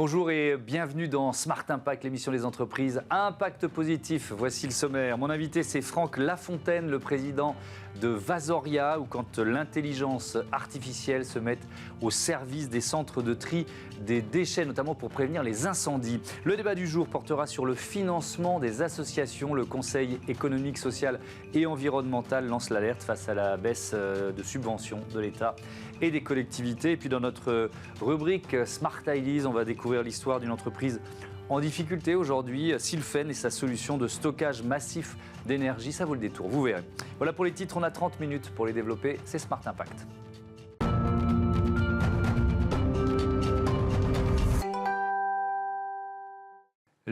Bonjour et bienvenue dans Smart Impact, l'émission des entreprises à impact positif. Voici le sommaire. Mon invité, c'est Franck Lafontaine, le président de Vasoria, où quand l'intelligence artificielle se met au service des centres de tri des déchets, notamment pour prévenir les incendies. Le débat du jour portera sur le financement des associations. Le Conseil économique, social et environnemental lance l'alerte face à la baisse de subventions de l'État et des collectivités. Et puis dans notre rubrique Smart Ideas, on va découvrir l'histoire d'une entreprise en difficulté aujourd'hui, Sylfen et sa solution de stockage massif d'énergie. Ça vaut le détour, vous verrez. Voilà pour les titres, on a 30 minutes pour les développer. C'est Smart Impact.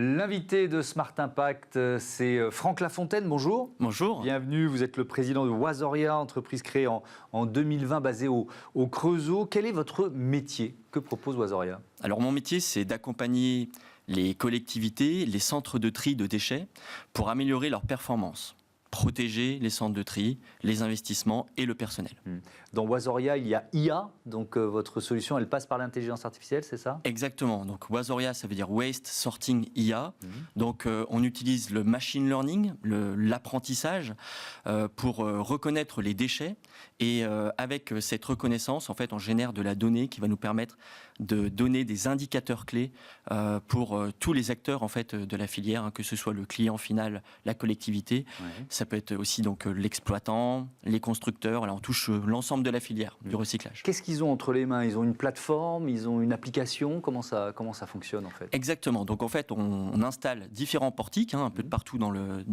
L'invité de Smart Impact, c'est Franck Lafontaine. Bonjour. Bonjour. Bienvenue, vous êtes le président de Vasoria, entreprise créée en 2020 basée au Creusot. Quel est votre métier? Que propose Vasoria? Alors mon métier, c'est d'accompagner les collectivités, les centres de tri de déchets pour améliorer leur performance. Protéger les centres de tri, les investissements et le personnel. Dans Vasoria, il y a IA, donc votre solution, elle passe par l'intelligence artificielle, c'est ça? Exactement. Donc Vasoria, ça veut dire Waste Sorting IA. Donc on utilise le machine learning, l'apprentissage, pour reconnaître les déchets. Et avec cette reconnaissance, en fait, on génère de la donnée qui va nous permettre de donner des indicateurs clés pour tous les acteurs en fait de la filière, hein, que ce soit le client final, la collectivité. Ça peut être aussi donc l'exploitant, les constructeurs. Là, on touche l'ensemble de la filière du recyclage. Qu'est-ce qu'ils ont entre les mains? Ils ont une plateforme, ils ont une application. Comment ça fonctionne en fait? Exactement. Donc en fait, on installe différents portiques, hein, un peu de partout dans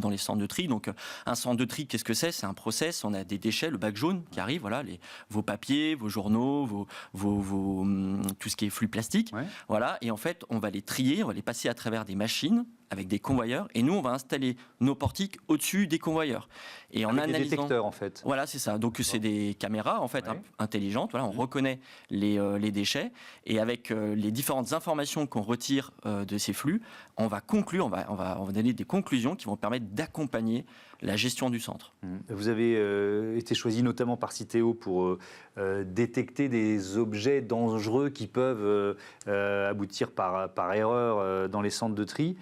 les centres de tri. Donc un centre de tri, qu'est-ce que c'est? C'est un process. On a des déchets, le bac jaune qui arrive, voilà, vos papiers, vos journaux, tout ce qui est flux plastique. Voilà. Et en fait, on va les trier, on va les passer à travers des machines avec des convoyeurs, et nous on va installer nos portiques au-dessus des convoyeurs. Et en analysant, des détecteurs en fait. Voilà, c'est ça. Donc c'est des caméras en fait intelligentes. Voilà, on reconnaît les déchets, et avec les différentes informations qu'on retire de ces flux, on va conclure, on va donner des conclusions qui vont permettre d'accompagner la gestion du centre. Vous avez été choisi notamment par Citeo pour détecter des objets dangereux qui peuvent aboutir par erreur dans les centres de tri.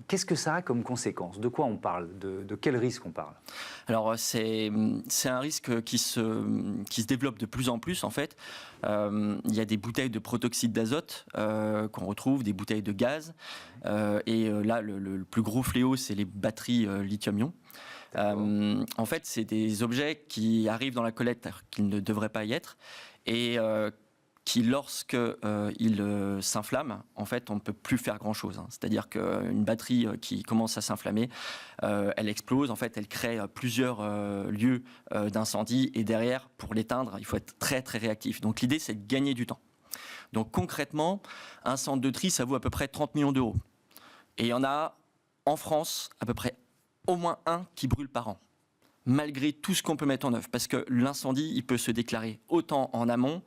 Qu'est-ce que ça a comme conséquence? De quoi on parle? De quel risque on parle? Alors c'est un risque qui se développe de plus en plus en fait. Il y a des bouteilles de protoxyde d'azote qu'on retrouve, des bouteilles de gaz, et là le plus gros fléau, c'est les batteries lithium-ion. En fait, c'est des objets qui arrivent dans la collecte qu'ils ne devraient pas y être, et qui, lorsque il s'inflamme, en fait, on ne peut plus faire grand-chose. C'est-à-dire qu'une batterie qui commence à s'inflammer, elle explose, en fait, elle crée plusieurs lieux d'incendie, et derrière, pour l'éteindre, il faut être très, très réactif. Donc l'idée, c'est de gagner du temps. Donc concrètement, un centre de tri, ça vaut à peu près 30 millions d'euros. Et il y en a, en France, à peu près au moins un qui brûle par an, malgré tout ce qu'on peut mettre en œuvre. Parce que l'incendie, il peut se déclarer autant en amont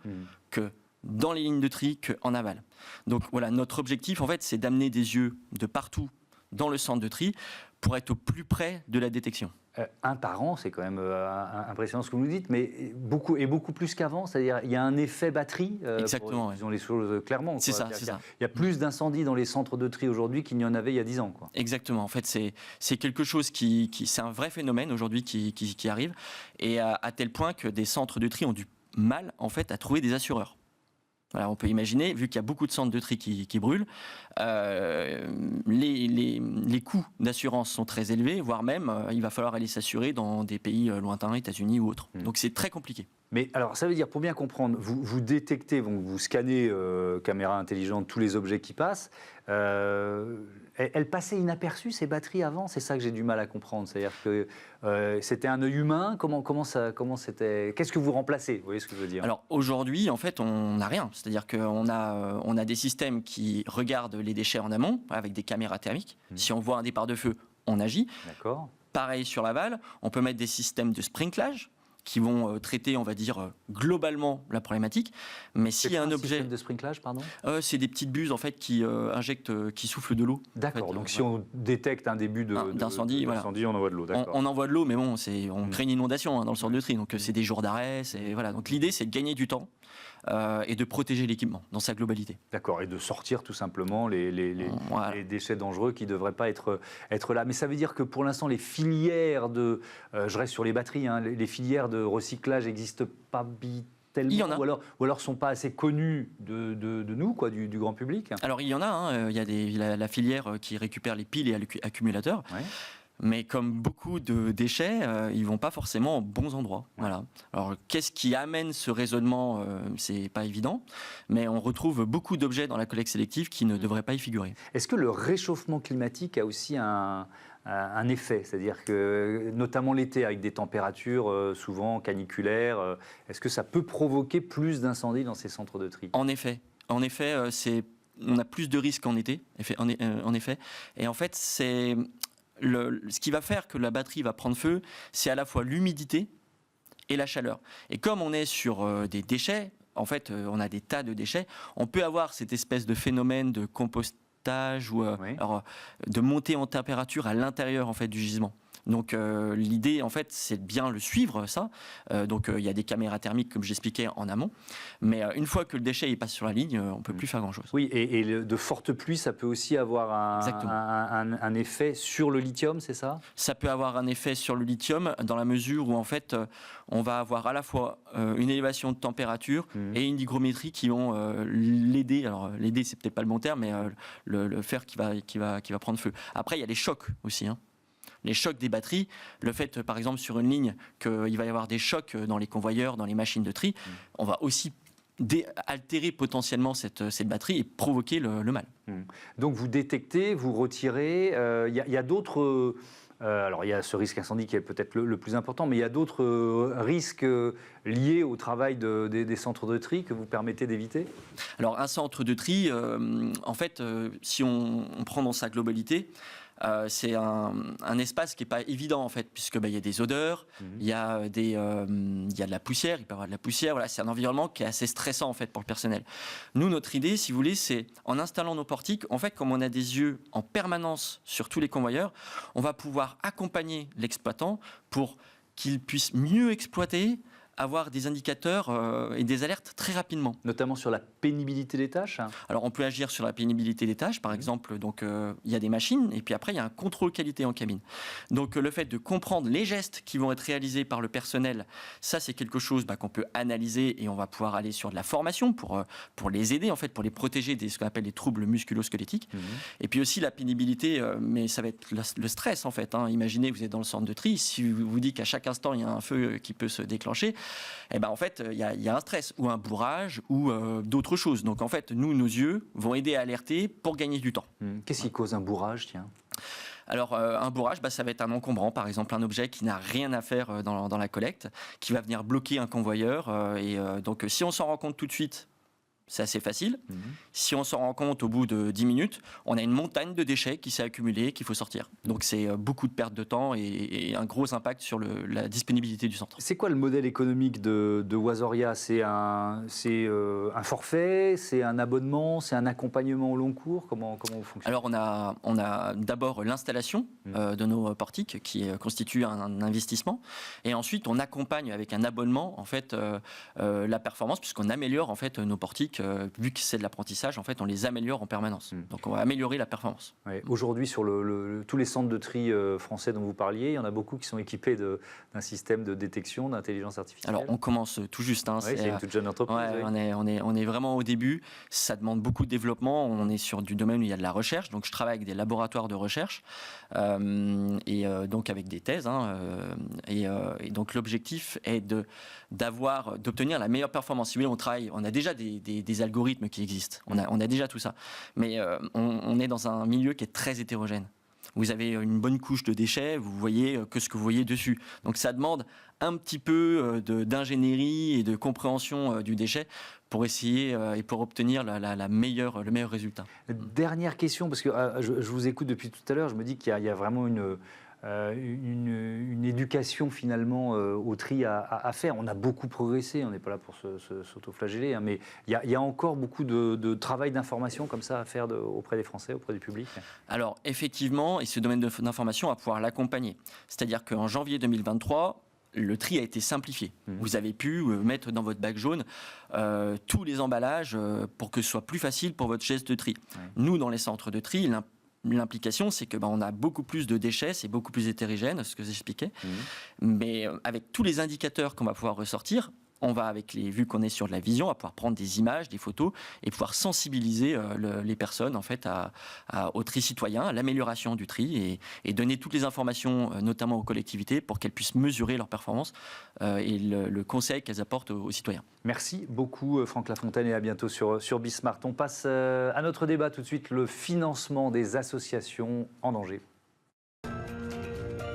que dans les lignes de tri qu'en aval. Donc voilà, notre objectif, en fait, c'est d'amener des yeux de partout dans le centre de tri pour être au plus près de la détection. Un par an, c'est quand même impressionnant ce que vous nous dites, mais beaucoup plus qu'avant. C'est-à-dire, il y a un effet batterie. Exactement. Disons les choses clairement. C'est ça. Il y a plus d'incendies dans les centres de tri aujourd'hui qu'il n'y en avait il y a 10 ans. Quoi. Exactement. En fait, c'est quelque chose c'est un vrai phénomène aujourd'hui qui arrive, et à tel point que des centres de tri ont du mal, en fait, à trouver des assureurs. Voilà, on peut imaginer, vu qu'il y a beaucoup de centres de tri qui brûlent, les coûts d'assurance sont très élevés, voire même il va falloir aller s'assurer dans des pays lointains, États-Unis ou autres. Donc c'est très compliqué. Mais alors ça veut dire, pour bien comprendre, vous détectez, vous scannez caméra intelligente tous les objets qui passent. Elles passaient inaperçues, ces batteries, avant? C'est ça que j'ai du mal à comprendre. C'est-à-dire que c'était un œil humain. Comment c'était? Qu'est-ce que vous remplacez? Vous voyez ce que je veux dire? Alors aujourd'hui, en fait, on n'a rien. C'est-à-dire qu'on a des systèmes qui regardent les déchets en amont avec des caméras thermiques. Si on voit un départ de feu, on agit. D'accord. Pareil sur l'aval, on peut mettre des systèmes de sprinklage qui vont traiter, on va dire, globalement la problématique. Mais s'il y a un objet... système de sprinklage, pardon? C'est des petites buses, en fait, qui injectent, qui soufflent de l'eau. D'accord, en fait, donc si on détecte un début d'incendie, voilà. On envoie de l'eau, d'accord. On envoie de l'eau, mais bon, on crée une inondation dans le centre de tri, donc c'est des jours d'arrêt, voilà. Donc l'idée, c'est de gagner du temps et de protéger l'équipement dans sa globalité. D'accord, et de sortir tout simplement les déchets dangereux qui ne devraient pas être là. Mais ça veut dire que pour l'instant, les filières je reste sur les batteries, hein, les filières de recyclage n'existent pas tellement, il y en a. ou alors sont pas assez connues de nous, quoi, du grand public. Alors il y en a, hein, il y a la filière qui récupère les piles et accumulateurs. Ouais. Mais comme beaucoup de déchets, ils vont pas forcément aux bons endroits. Voilà. Alors, qu'est-ce qui amène ce raisonnement C'est pas évident, mais on retrouve beaucoup d'objets dans la collecte sélective qui ne devraient pas y figurer. Est-ce que le réchauffement climatique a aussi un effet, c'est-à-dire que notamment l'été avec des températures souvent caniculaires, est-ce que ça peut provoquer plus d'incendies dans ces centres de tri ? En effet, on a plus de risques en été, en effet, et en fait c'est ce qui va faire que la batterie va prendre feu, c'est à la fois l'humidité et la chaleur. Et comme on est sur des déchets, en fait, on a des tas de déchets, on peut avoir cette espèce de phénomène de compostage ou de montée en température à l'intérieur en fait du gisement. Donc l'idée en fait c'est de bien le suivre ça. Donc il y a des caméras thermiques comme j'expliquais en amont, mais une fois que le déchet il passe sur la ligne, on peut plus faire grand chose. Oui, et de fortes pluies ça peut aussi avoir un effet sur le lithium, c'est ça ? Ça peut avoir un effet sur le lithium dans la mesure où en fait on va avoir à la fois une élévation de température et une hygrométrie qui vont l'aider. Alors l'aider c'est peut-être pas le bon terme, mais le fer qui va prendre feu. Après il y a les chocs aussi. Hein. Les chocs des batteries, le fait par exemple sur une ligne qu'il va y avoir des chocs dans les convoyeurs, dans les machines de tri, on va aussi altérer potentiellement cette batterie et provoquer le mal. Donc vous détectez, vous retirez, il y a d'autres... alors il y a ce risque incendie qui est peut-être le plus important, mais il y a d'autres risques liés au travail des centres de tri que vous permettez d'éviter ? Alors un centre de tri, en fait, si on prend dans sa globalité, c'est un espace qui n'est pas évident en fait, puisque il y a des odeurs, il y a de la poussière, il peut y avoir de la poussière. Voilà, c'est un environnement qui est assez stressant en fait pour le personnel. Nous, notre idée, si vous voulez, c'est en installant nos portiques, en fait, comme on a des yeux en permanence sur tous les convoyeurs, on va pouvoir accompagner l'exploitant pour qu'il puisse mieux exploiter, avoir des indicateurs et des alertes très rapidement. Notamment sur la pénibilité des tâches ? Alors on peut agir sur la pénibilité des tâches, par exemple, donc il y a des machines et puis après il y a un contrôle qualité en cabine. Donc le fait de comprendre les gestes qui vont être réalisés par le personnel, ça c'est quelque chose qu'on peut analyser et on va pouvoir aller sur de la formation pour les aider en fait, pour les protéger de ce qu'on appelle les troubles musculo-squelettiques. Et puis aussi la pénibilité, mais ça va être le stress en fait. Hein. Imaginez vous êtes dans le centre de tri, si vous dit qu'à chaque instant il y a un feu qui peut se déclencher, eh ben en fait, il y a un stress ou un bourrage ou d'autres choses. Donc en fait, nos yeux vont aider à alerter pour gagner du temps. Qu'est-ce qui cause un bourrage, tiens ? Alors un bourrage, ça va être un encombrant, par exemple un objet qui n'a rien à faire dans la collecte, qui va venir bloquer un convoyeur. Donc si on s'en rend compte tout de suite, c'est assez facile. Si on s'en rend compte au bout de 10 minutes, on a une montagne de déchets qui s'est accumulée, qu'il faut sortir. Donc c'est beaucoup de perte de temps et un gros impact sur la disponibilité du centre. C'est quoi le modèle économique de Wasoria ? C'est un forfait, c'est un abonnement, c'est un accompagnement au long cours ? Comment vous fonctionnez ? Alors on a d'abord l'installation de nos portiques qui constitue un investissement, et ensuite on accompagne avec un abonnement en fait la performance, puisqu'on améliore en fait nos portiques. Vu que c'est de l'apprentissage, en fait, on les améliore en permanence. Donc, on va améliorer la performance. Ouais. Aujourd'hui, sur tous les centres de tri français dont vous parliez, il y en a beaucoup qui sont équipés d'un système de détection, d'intelligence artificielle. Alors, on commence tout juste. Hein, c'est une toute jeune entreprise. Ouais, on est vraiment au début. Ça demande beaucoup de développement. On est sur du domaine où il y a de la recherche. Donc, je travaille avec des laboratoires de recherche donc avec des thèses. Et donc, l'objectif est d'obtenir la meilleure performance. Si vous voulez, on a déjà des algorithmes qui existent. On a déjà tout ça. Mais on est dans un milieu qui est très hétérogène. Vous avez une bonne couche de déchets, vous voyez que ce que vous voyez dessus. Donc ça demande un petit peu d'ingénierie et de compréhension du déchet pour essayer et pour obtenir le meilleur résultat. Dernière question, parce que je vous écoute depuis tout à l'heure, je me dis qu'il y a vraiment une éducation finalement au tri à faire. On a beaucoup progressé, on n'est pas là pour s'autoflageller, hein, mais il y a encore beaucoup de travail d'information comme ça à faire auprès des Français, auprès du public. Alors effectivement, et ce domaine d'information, on va pouvoir l'accompagner. C'est-à-dire qu'en janvier 2023, le tri a été simplifié. Vous avez pu mettre dans votre bac jaune tous les emballages pour que ce soit plus facile pour votre chaise de tri. Nous, dans les centres de tri, l'implication, c'est que on a beaucoup plus de déchets, c'est beaucoup plus hétérogène, ce que j'expliquais. Mais avec tous les indicateurs qu'on va pouvoir ressortir, on va, avec les vues qu'on est sur de la vision, à pouvoir prendre des images, des photos et pouvoir sensibiliser les personnes en fait au tri citoyen, à l'amélioration du tri et donner toutes les informations, notamment aux collectivités, pour qu'elles puissent mesurer leur performance et le conseil qu'elles apportent aux citoyens. Merci beaucoup Franck Lafontaine et à bientôt sur Bismart. On passe à notre débat tout de suite, le financement des associations en danger.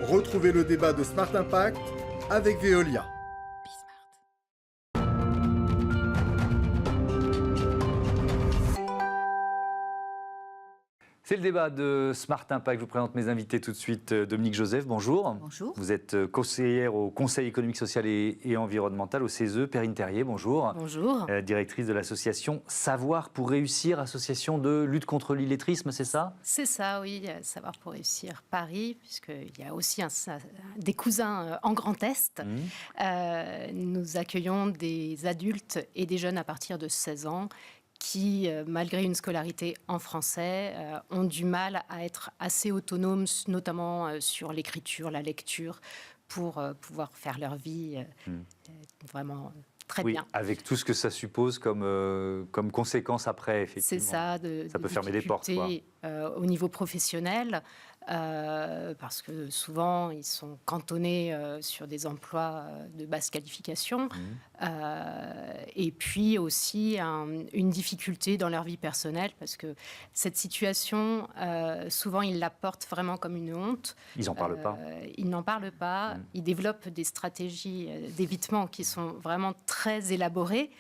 Retrouvez le débat de Smart Impact avec Veolia. C'est le débat de Smart Impact. Je vous présente mes invités tout de suite. Dominique Joseph, bonjour. Bonjour. Vous êtes conseillère au Conseil économique, social et environnemental, au CESE. Perrine Terrier, bonjour. Bonjour. Directrice de l'association Savoir pour réussir, association de lutte contre l'illettrisme, c'est ça ? C'est ça, oui. Savoir pour réussir Paris, puisqu'il y a aussi des cousins en Grand Est. Nous accueillons des adultes et des jeunes à partir de 16 ans qui, malgré une scolarité en français, ont du mal à être assez autonomes, notamment sur l'écriture, la lecture, pour pouvoir faire leur vie vraiment très bien. Avec tout ce que ça suppose comme conséquence après, effectivement. C'est ça, ça peut fermer des portes, quoi. Au niveau professionnel, parce que souvent ils sont cantonnés sur des emplois de basse qualification, et puis aussi une difficulté dans leur vie personnelle, parce que cette situation, souvent ils la portent vraiment comme une honte. Ils n'en parlent pas. Ils n'en parlent pas, ils développent des stratégies d'évitement qui sont vraiment très élaborées,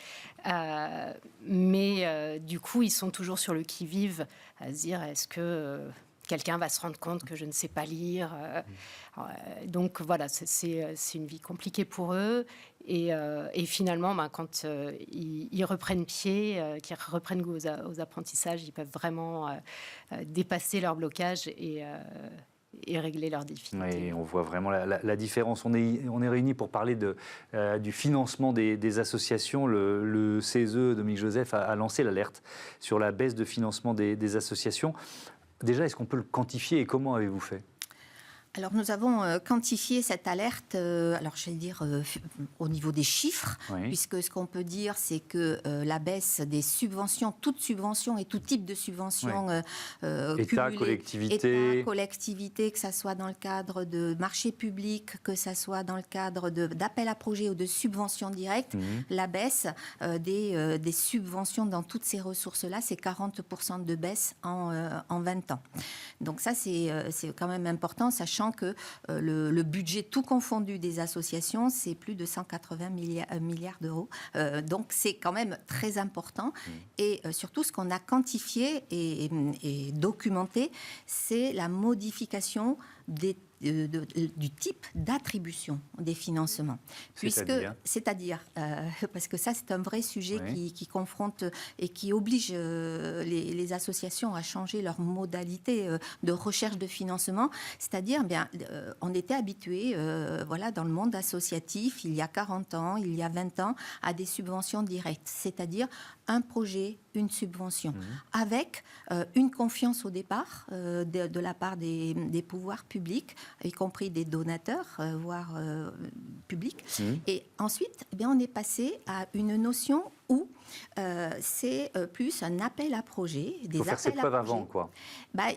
mais du coup ils sont toujours sur le qui-vive, à se dire est-ce que quelqu'un va se rendre compte que je ne sais pas lire. Donc voilà, c'est une vie compliquée pour eux. Et finalement, quand ils reprennent pied, qu'ils reprennent goût aux apprentissages, ils peuvent vraiment dépasser leur blocage et régler leurs difficultés. Oui, on voit vraiment la différence. On est réunis pour parler du financement des associations. Le CESE, Dominique Joseph, a lancé l'alerte sur la baisse de financement des associations. Déjà, est-ce qu'on peut le quantifier et comment avez-vous fait ? Alors nous avons quantifié cette alerte, alors je vais dire au niveau des chiffres, puisque ce qu'on peut dire c'est que la baisse des subventions, toute subvention et tout type de subvention État, collectivité, que ça soit dans le cadre de marchés publics, que ça soit dans le cadre d'appels à projets ou de subventions directes, la baisse des subventions dans toutes ces ressources-là, c'est 40% de baisse en 20 ans. Donc ça c'est quand même important, sachant que le budget tout confondu des associations, c'est plus de 180 milliards d'euros. Donc, c'est quand même très important. Et surtout, ce qu'on a quantifié et documenté, c'est la modification du type d'attribution des financements. C'est-à-dire, parce que ça, c'est un vrai sujet qui confronte et qui oblige les associations à changer leur modalité de recherche de financement. C'est-à-dire, on était habitué, dans le monde associatif, il y a 40 ans, il y a 20 ans, à des subventions directes. C'est-à-dire un projet, une subvention, avec une confiance au départ de la part des pouvoirs publics, y compris des donateurs, voire publics. Et ensuite, on est passé à une notion où c'est plus un appel à projet. Il faut faire ses preuves avant, quoi.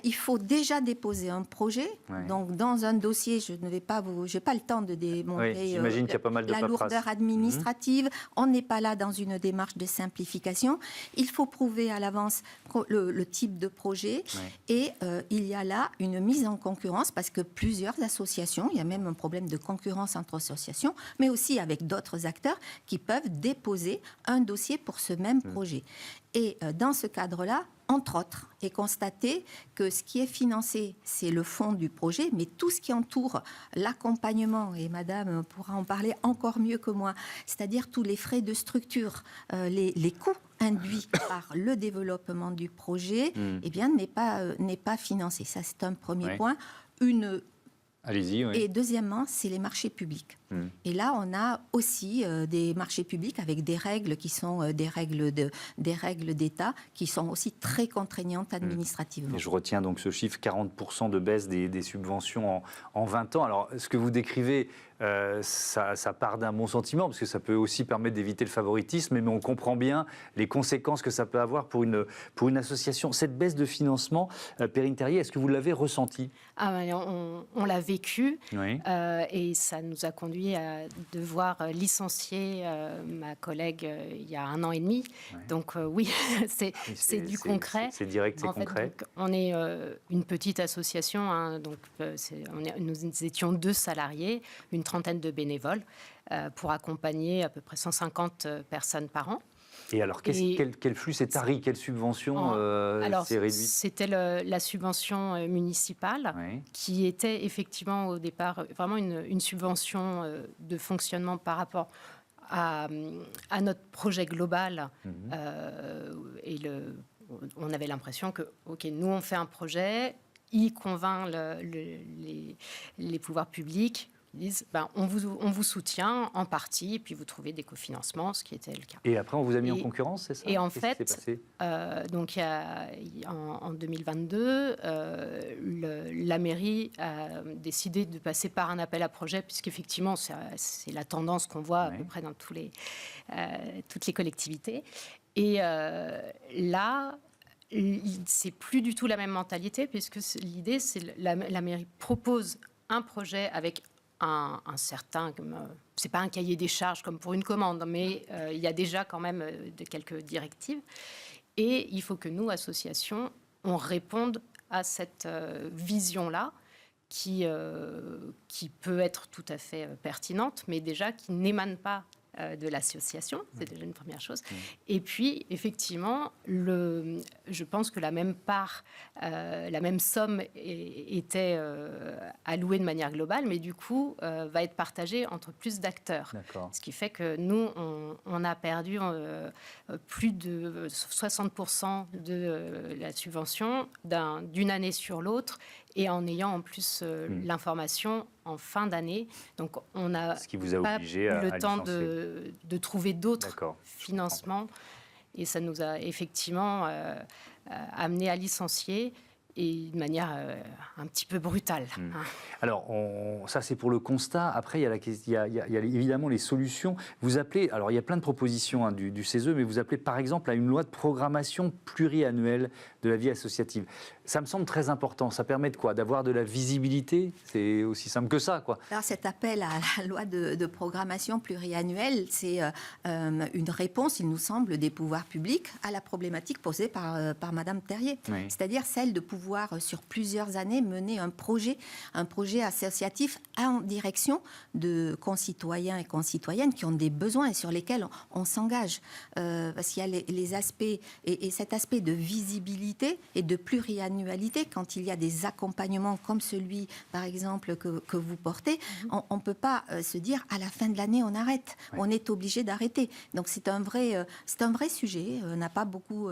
Il faut déjà déposer un projet. Donc, dans un dossier, je n'ai pas le temps de démontrer j'imagine qu'il y a pas mal de la lourdeur administrative. On n'est pas là dans une démarche de simplification. Il faut prouver à l'avance le type de projet. Et il y a là une mise en concurrence, parce que plusieurs associations, il y a même un problème de concurrence entre associations, mais aussi avec d'autres acteurs qui peuvent déposer un dossier pour ce même projet. Et dans ce cadre-là, entre autres, est constaté que ce qui est financé, c'est le fond du projet, mais tout ce qui entoure l'accompagnement, et Madame pourra en parler encore mieux que moi, c'est-à-dire tous les frais de structure, les coûts induits par le développement du projet, n'est pas financé. Ça, c'est un premier point. Allez-y, Et deuxièmement, c'est les marchés publics. Et là, on a aussi des marchés publics avec des règles qui sont des règles d'État qui sont aussi très contraignantes administrativement. Et je retiens donc ce chiffre, 40% de baisse des subventions en 20 ans. Alors, ce que vous décrivez, ça part d'un bon sentiment, parce que ça peut aussi permettre d'éviter le favoritisme, mais on comprend bien les conséquences que ça peut avoir pour une association. Cette baisse de financement, Perrine Terrier, est-ce que vous l'avez ressenti ? On l'a vécu, Oui. et ça nous a conduit à devoir licencier ma collègue il y a 1 an et demi. Oui. Donc oui, c'est du concret. C'est direct, c'est concret. Donc, on est une petite association, hein, donc nous étions 2 salariés, une trentaine de bénévoles, pour accompagner à peu près 150 personnes par an. Et alors, quel flux c'est tari, quelle subvention c'est réduite ? C'était la subvention municipale, qui était effectivement au départ vraiment une subvention de fonctionnement par rapport à notre projet global. On avait l'impression que, OK, nous on fait un projet, il convainc les pouvoirs publics. Ils disent, on vous soutient en partie, et puis vous trouvez des cofinancements, ce qui était le cas. Et après, on vous a mis en concurrence, c'est ça ? Et en Qu'est-ce qui fait, s'est passé donc en 2022, la mairie a décidé de passer par un appel à projet, puisqu'effectivement, c'est la tendance qu'on voit à peu près dans toutes les collectivités. Et là, c'est plus du tout la même mentalité, puisque l'idée, c'est la mairie propose un projet avec un certain, c'est pas un cahier des charges comme pour une commande, mais il y a déjà quand même quelques directives. Et il faut que nous, associations, on réponde à cette vision-là qui peut être tout à fait pertinente, mais déjà qui n'émane pas de l'association, c'est déjà une première chose. Et puis, effectivement, je pense que la même part, la même somme était allouée de manière globale, mais du coup, va être partagée entre plus d'acteurs. D'accord. Ce qui fait que nous, on a perdu plus de 60% de la subvention d'une année sur l'autre, et en ayant en plus l'information en fin d'année. Donc, on n'a pas eu le temps de trouver d'autres financements. Et ça nous a effectivement amené à licencier, et de manière un petit peu brutale. Alors, ça c'est pour le constat. Après, il y a évidemment les solutions. Vous appelez, alors il y a plein de propositions du CESE, mais vous appelez par exemple à une loi de programmation pluriannuelle de la vie associative. Ça me semble très important. Ça permet de quoi ? D'avoir de la visibilité ? C'est aussi simple que ça, quoi. Alors, cet appel à la loi de programmation pluriannuelle, c'est une réponse, il nous semble, des pouvoirs publics à la problématique posée par Madame Terrier. Oui. C'est-à-dire celle de pouvoir, sur plusieurs années, mener un projet associatif en direction de concitoyens et concitoyennes qui ont des besoins et sur lesquels on s'engage. Parce qu'il y a les aspects, et cet aspect de visibilité et de pluriannualité, quand il y a des accompagnements comme celui, par exemple, que vous portez, on ne peut pas se dire à la fin de l'année on arrête. Ouais. On est obligé d'arrêter. Donc c'est un vrai sujet. On n'a pas beaucoup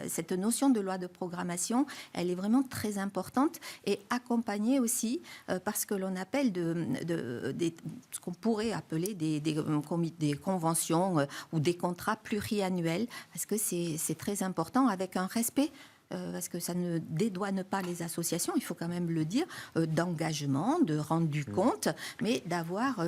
cette notion de loi de programmation. Elle est vraiment très importante, et accompagnée aussi par ce que l'on appelle ce qu'on pourrait appeler des conventions ou des contrats pluriannuels, parce que c'est très important, avec un respect, parce que ça ne dédouane pas les associations, il faut quand même le dire, d'engagement, de rendre du compte, mais d'avoir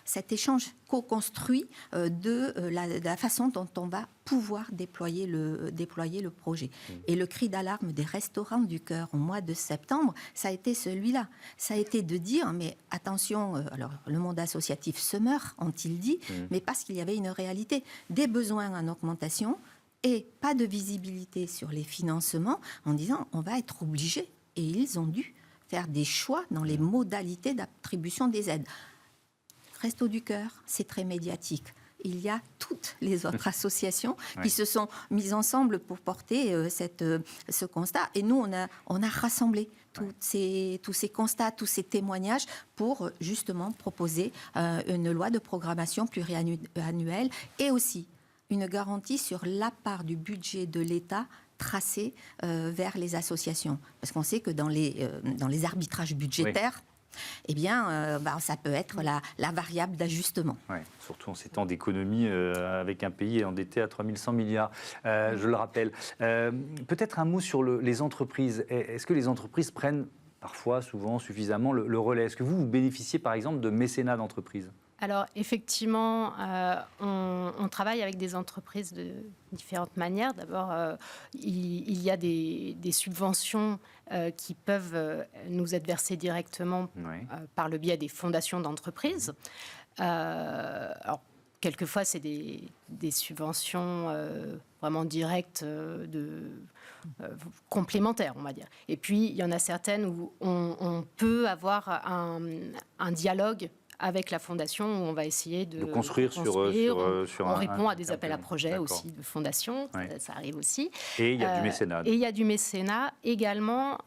cet échange co-construit de la façon dont on va pouvoir déployer le projet. Et le cri d'alarme des Restos du Cœur au mois de septembre, ça a été celui-là. Ça a été de dire, mais attention, alors le monde associatif se meurt, ont-ils dit, mais parce qu'il y avait une réalité, des besoins en augmentation, et pas de visibilité sur les financements, en disant on va être obligé, et ils ont dû faire des choix dans les modalités d'attribution des aides. Restos du Cœur, c'est très médiatique. Il y a toutes les autres associations qui se sont mises ensemble pour porter ce constat. Et nous, on a rassemblé tous ces constats, tous ces témoignages pour justement proposer une loi de programmation pluriannuelle, et aussi une garantie sur la part du budget de l'État tracée vers les associations. Parce qu'on sait que dans les arbitrages budgétaires, eh bien, ça peut être la variable d'ajustement. Ouais, surtout en ces temps d'économie avec un pays endetté à 3100 milliards, je le rappelle. Peut-être un mot sur les entreprises. Est-ce que les entreprises prennent parfois, souvent, suffisamment le relais? Est-ce que vous bénéficiez par exemple de mécénat d'entreprise? Alors effectivement, on travaille avec des entreprises de différentes manières. D'abord, il y a des subventions qui peuvent nous être versées directement par le biais des fondations d'entreprises. Alors, quelquefois, c'est des subventions vraiment directes, complémentaires, on va dire. Et puis, il y en a certaines où on peut avoir un dialogue avec la fondation où on va essayer de construire sur on répond à des appels à projets aussi de fondation, ça arrive aussi. Et il y a du mécénat. Et il y a du mécénat également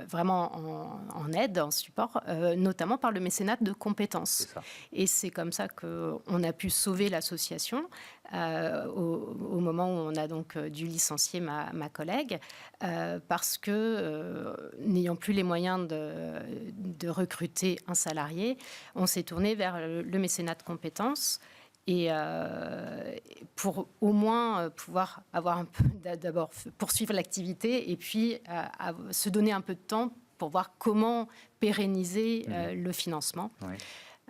vraiment en aide, en support, notamment par le mécénat de compétences. Et c'est comme ça qu'on a pu sauver l'association au moment où on a donc dû licencier ma collègue parce que n'ayant plus les moyens de recruter un salarié, on s'est tourné vers le mécénat de compétences et pour au moins pouvoir avoir un peu d'abord poursuivre l'activité et puis se donner un peu de temps pour voir comment pérenniser le financement. Oui.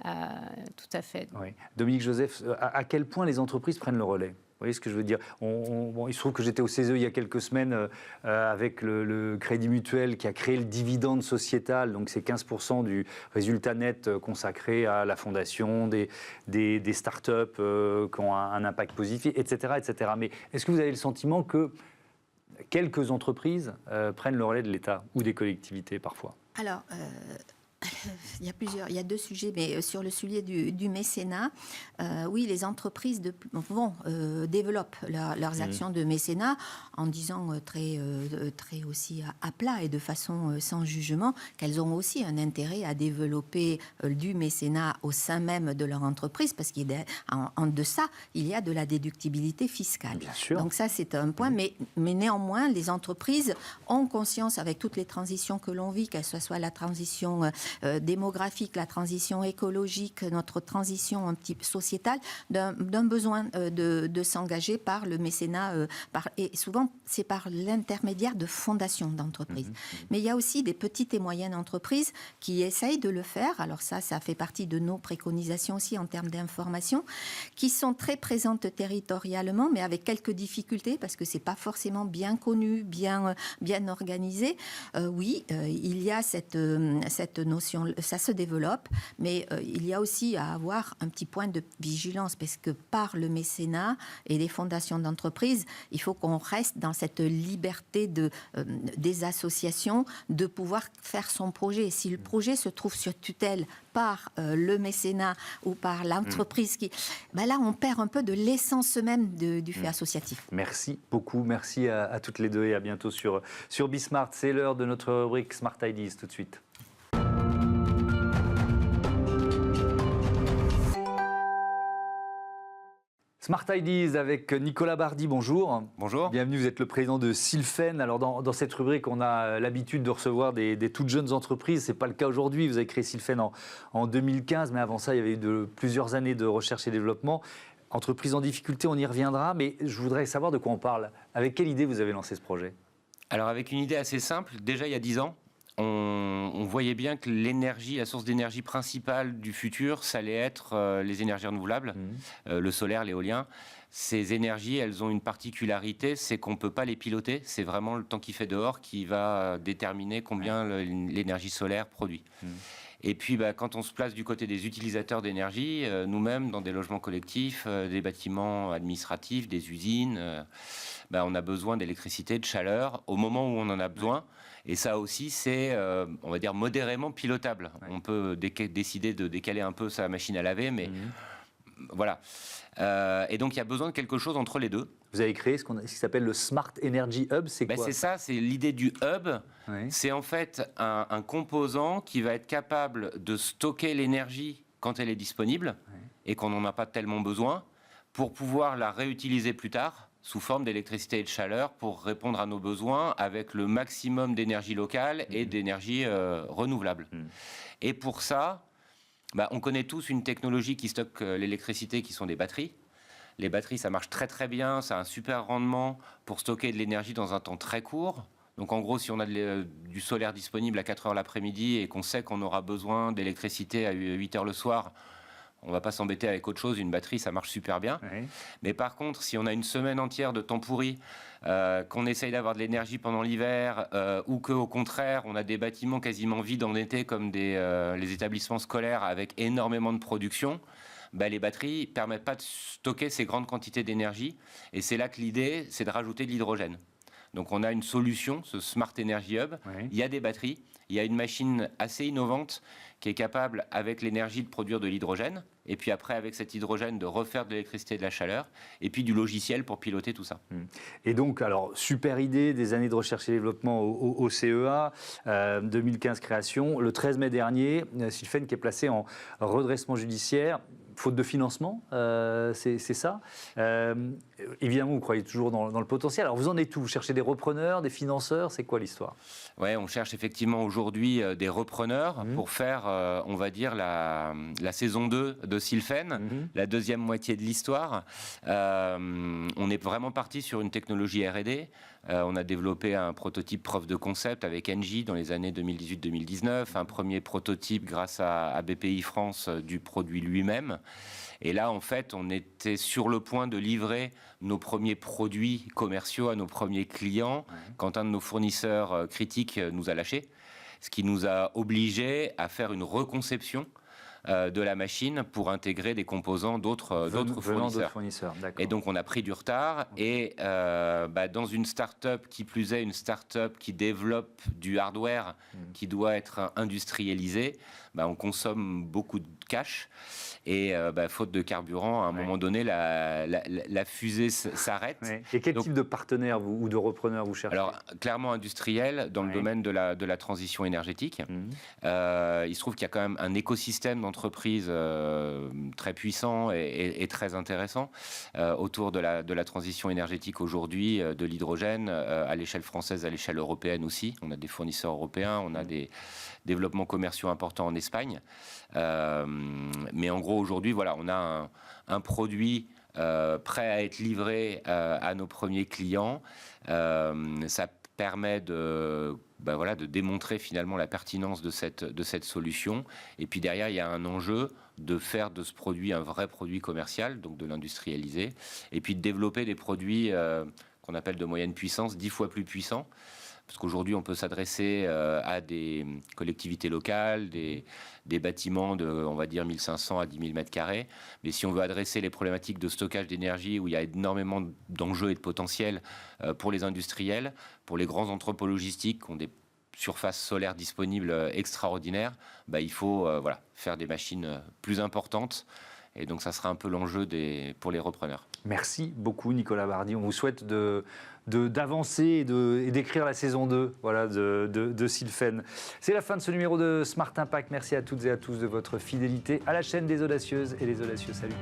Tout à fait. Oui. Dominique Joseph, à quel point les entreprises prennent le relais ? Vous voyez ce que je veux dire ? Il se trouve que j'étais au CESE il y a quelques semaines avec le Crédit Mutuel qui a créé le dividende sociétal, donc c'est 15% du résultat net consacré à la fondation, des start-up qui ont un impact positif, etc., etc. Mais est-ce que vous avez le sentiment que quelques entreprises prennent le relais de l'État ou des collectivités parfois ? Alors, il y a deux sujets, mais sur le sujet du mécénat, oui, les entreprises développent leurs actions de mécénat en disant très aussi à plat et de façon sans jugement qu'elles ont aussi un intérêt à développer du mécénat au sein même de leur entreprise, parce qu'en deçà, il y a de la déductibilité fiscale. Bien sûr. Donc ça, c'est un point, mais néanmoins, les entreprises ont conscience, avec toutes les transitions que l'on vit, qu'elle soit la transition démographique, la transition écologique, notre transition un petit peu sociétale, d'un besoin de s'engager par le mécénat. Et souvent, c'est par l'intermédiaire de fondations d'entreprises. Mais il y a aussi des petites et moyennes entreprises qui essayent de le faire. Alors ça fait partie de nos préconisations aussi en termes d'information, qui sont très présentes territorialement, mais avec quelques difficultés, parce que c'est pas forcément bien connu, bien organisé. Oui, il y a cette notion, ça se développe, mais il y a aussi à avoir un petit point de vigilance, parce que par le mécénat et les fondations d'entreprise, il faut qu'on reste dans cette liberté des associations de pouvoir faire son projet. Si le projet se trouve sur tutelle par le mécénat ou par l'entreprise, là on perd un peu de l'essence même du fait associatif. Merci beaucoup, merci à toutes les deux et à bientôt sur Bismart. C'est l'heure de notre rubrique Smart Ideas tout de suite. Smart Ideas avec Nicolas Bardy, bonjour. Bonjour. Bienvenue, vous êtes le président de Sylfen. Alors dans cette rubrique, on a l'habitude de recevoir des toutes jeunes entreprises. Ce n'est pas le cas aujourd'hui, vous avez créé Sylfen en 2015, mais avant ça, il y avait eu plusieurs années de recherche et développement. Entreprise en difficulté, on y reviendra, mais je voudrais savoir de quoi on parle. Avec quelle idée vous avez lancé ce projet ? Alors avec une idée assez simple, déjà il y a 10 ans, on voyait bien que l'énergie, la source d'énergie principale du futur, ça allait être les énergies renouvelables, le solaire, l'éolien. Ces énergies, elles ont une particularité, c'est qu'on ne peut pas les piloter. C'est vraiment le temps qu'il fait dehors qui va déterminer combien l'énergie solaire produit. Et puis, quand on se place du côté des utilisateurs d'énergie, nous-mêmes, dans des logements collectifs, des bâtiments administratifs, des usines, on a besoin d'électricité, de chaleur au moment où on en a besoin. Et ça aussi, c'est, on va dire, modérément pilotable. Ouais. On peut décider de décaler un peu sa machine à laver, mais voilà. Et donc, il y a besoin de quelque chose entre les deux. Vous avez créé ce qui s'appelle le Smart Energy Hub, c'est quoi ? C'est ça, c'est l'idée du hub. Oui. C'est en fait un composant qui va être capable de stocker l'énergie quand elle est disponible et qu'on n'en a pas tellement besoin pour pouvoir la réutiliser plus tard, sous forme d'électricité et de chaleur pour répondre à nos besoins avec le maximum d'énergie locale et d'énergie renouvelable. Et pour ça, on connaît tous une technologie qui stocke l'électricité, qui sont des batteries. Les batteries, ça marche très très bien, ça a un super rendement pour stocker de l'énergie dans un temps très court. Donc en gros, si on a du solaire disponible à 4 heures l'après-midi et qu'on sait qu'on aura besoin d'électricité à 8 heures le soir, on ne va pas s'embêter avec autre chose. Une batterie, ça marche super bien. Oui. Mais par contre, si on a une semaine entière de temps pourri, qu'on essaye d'avoir de l'énergie pendant l'hiver, ou qu'au contraire, on a des bâtiments quasiment vides en été, comme les établissements scolaires avec énormément de production, les batteries ne permettent pas de stocker ces grandes quantités d'énergie. Et c'est là que l'idée, c'est de rajouter de l'hydrogène. Donc on a une solution, ce Smart Energy Hub. Oui. Il y a des batteries, il y a une machine assez innovante qui est capable, avec l'énergie, de produire de l'hydrogène, et puis après, avec cet hydrogène, de refaire de l'électricité et de la chaleur, et puis du logiciel pour piloter tout ça. Et donc, alors, super idée, des années de recherche et développement au CEA, 2015 création. Le 13 mai dernier, Sylfen qui est placé en redressement judiciaire. Faute de financement, c'est ça. Évidemment, vous croyez toujours dans le potentiel. Alors, vous en êtes où? Vous cherchez des repreneurs, des financeurs? C'est quoi l'histoire? Oui, on cherche effectivement aujourd'hui des repreneurs pour faire, on va dire, la saison 2 de Sylfen, la deuxième moitié de l'histoire. On est vraiment parti sur une technologie R&D. On a développé un prototype preuve de concept avec Engie dans les années 2018-2019, un premier prototype grâce à BPI France du produit lui-même. Et là, en fait, on était sur le point de livrer nos premiers produits commerciaux à nos premiers clients quand un de nos fournisseurs critiques nous a lâchés, ce qui nous a obligés à faire une reconception de la machine pour intégrer des composants d'autres fournisseurs. Et donc on a pris du retard et dans une start-up, qui plus est une start-up qui développe du hardware qui doit être industrialisé, on consomme beaucoup de cash et faute de carburant, à un moment donné, la fusée s'arrête. Et quel type de partenaire ou de repreneur vous cherchez? Alors, clairement industriel, dans le domaine de la transition énergétique. Il se trouve qu'il y a quand même un écosystème d'entreprises très puissant et très intéressant autour de la transition énergétique aujourd'hui, de l'hydrogène, à l'échelle française, à l'échelle européenne aussi. On a des fournisseurs européens, on a des développements commerciaux importants en Espagne. Mais en gros, aujourd'hui, voilà, on a un produit prêt à être livré à nos premiers clients. Ça permet de démontrer finalement la pertinence de cette solution. Et puis derrière, il y a un enjeu de faire de ce produit un vrai produit commercial, donc de l'industrialiser, et puis de développer des produits qu'on appelle de moyenne puissance, 10 fois plus puissants. Parce qu'aujourd'hui, on peut s'adresser à des collectivités locales, des bâtiments de, on va dire, 1500 à 10 000 mètres carrés. Mais si on veut adresser les problématiques de stockage d'énergie, où il y a énormément d'enjeux et de potentiel pour les industriels, pour les grands entrepôts logistiques qui ont des surfaces solaires disponibles extraordinaires, il faut faire des machines plus importantes. Et donc, ça sera un peu l'enjeu pour les repreneurs. Merci beaucoup, Nicolas Bardy. On vous souhaite d'avancer et d'écrire la saison 2 de Sylfen. C'est la fin de ce numéro de Smart Impact. Merci à toutes et à tous de votre fidélité à la chaîne des audacieuses et les audacieux. Salut.